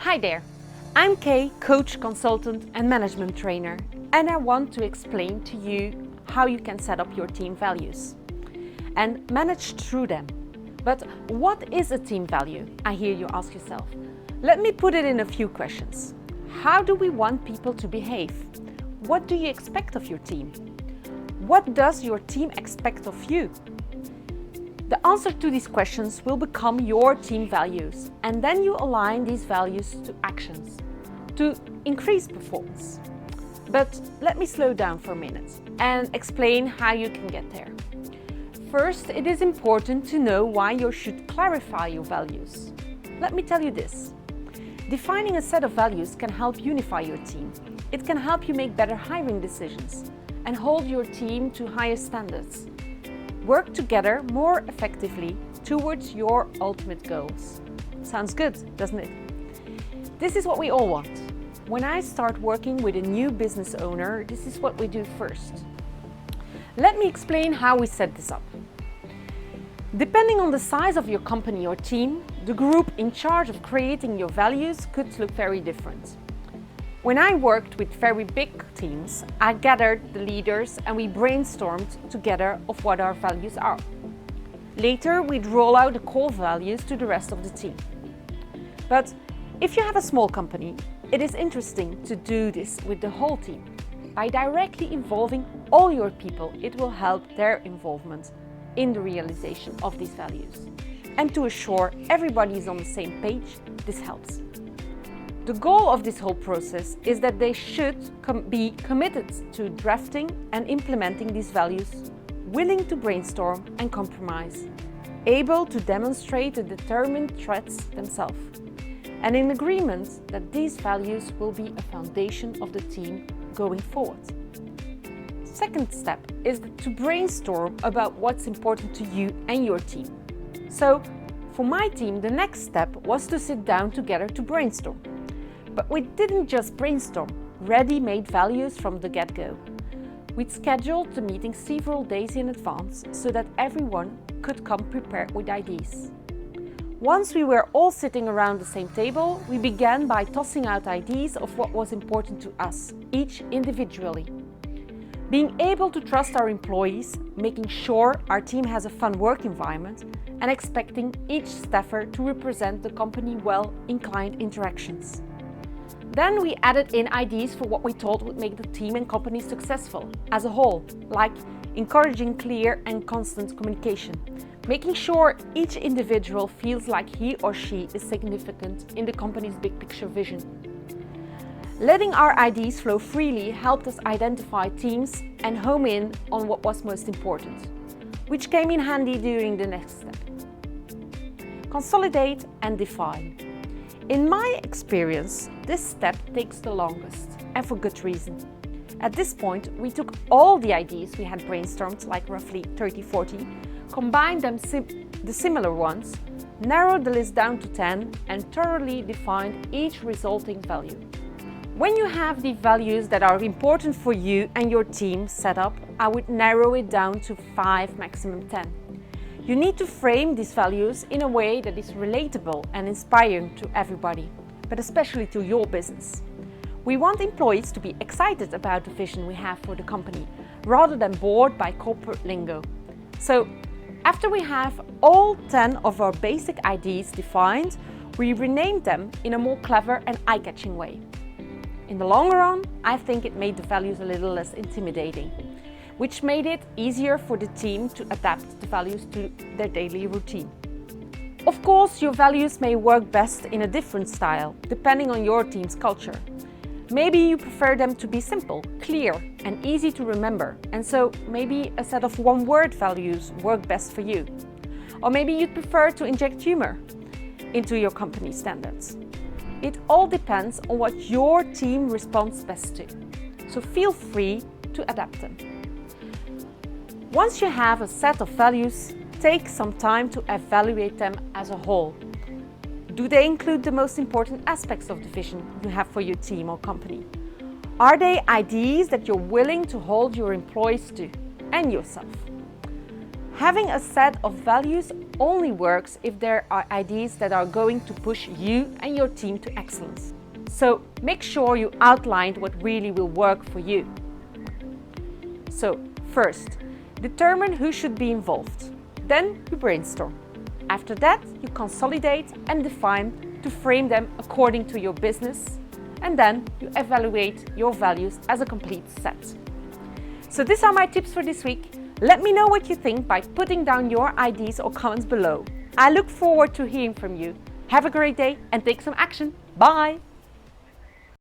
Hi there, I'm Kay, coach, consultant and management trainer, and I want to explain to you how you can set up your team values and manage through them. But what is a team value? I hear you ask yourself. Let me put it in a few questions. How do we want people to behave? What do you expect of your team? What does your team expect of you? The answer to these questions will become your team values, and then you align these values to actions to increase performance. But let me slow down for a minute and explain how you can get there. First, it is important to know why you should clarify your values. Let me tell you this. Defining a set of values can help unify your team. It can help you make better hiring decisions and hold your team to higher standards. Work together more effectively towards your ultimate goals. Sounds good, doesn't it? This is what we all want. When I start working with a new business owner, this is what we do first. Let me explain how we set this up. Depending on the size of your company or team, the group in charge of creating your values could look very different. When I worked with very big teams, I gathered the leaders and we brainstormed together of what our values are. Later, we'd roll out the core values to the rest of the team. But if you have a small company, it is interesting to do this with the whole team. By directly involving all your people, it will help their involvement in the realization of these values. And to assure everybody is on the same page, this helps. The goal of this whole process is that they should be committed to drafting and implementing these values, willing to brainstorm and compromise, able to demonstrate the determined threats themselves, and in agreement that these values will be a foundation of the team going forward. Second step is to brainstorm about what's important to you and your team. So, for my team, the next step was to sit down together to brainstorm. But we didn't just brainstorm ready-made values from the get-go. We'd scheduled the meeting several days in advance so that everyone could come prepared with ideas. Once we were all sitting around the same table, we began by tossing out ideas of what was important to us, each individually. Being able to trust our employees, making sure our team has a fun work environment, and expecting each staffer to represent the company well in client interactions. Then we added in ideas for what we thought would make the team and company successful as a whole, like encouraging clear and constant communication, making sure each individual feels like he or she is significant in the company's big picture vision. Letting our ideas flow freely helped us identify teams and home in on what was most important, which came in handy during the next step. Consolidate and define. In my experience, this step takes the longest, and for good reason. At this point, we took all the ideas we had brainstormed, like roughly 30-40, combined them the similar ones, narrowed the list down to 10, and thoroughly defined each resulting value. When you have the values that are important for you and your team set up, I would narrow it down to 5, maximum 10. You need to frame these values in a way that is relatable and inspiring to everybody, but especially to your business. We want employees to be excited about the vision we have for the company, rather than bored by corporate lingo. So, after we have all 10 of our basic ideas defined, we renamed them in a more clever and eye-catching way. In the long run, I think it made the values a little less intimidating, which made it easier for the team to adapt the values to their daily routine. Of course, your values may work best in a different style, depending on your team's culture. Maybe you prefer them to be simple, clear, and easy to remember, and so maybe a set of one-word values work best for you. Or maybe you'd prefer to inject humor into your company standards. It all depends on what your team responds best to, so feel free to adapt them. Once you have a set of values, take some time to evaluate them as a whole. Do they include the most important aspects of the vision you have for your team or company? Are they ideas that you're willing to hold your employees to and yourself? Having a set of values only works if there are ideas that are going to push you and your team to excellence. So make sure you outlined what really will work for you. So first, determine who should be involved. Then you brainstorm. After that, you consolidate and define to frame them according to your business. And then you evaluate your values as a complete set. So these are my tips for this week. Let me know what you think by putting down your ideas or comments below. I look forward to hearing from you. Have a great day and take some action. Bye!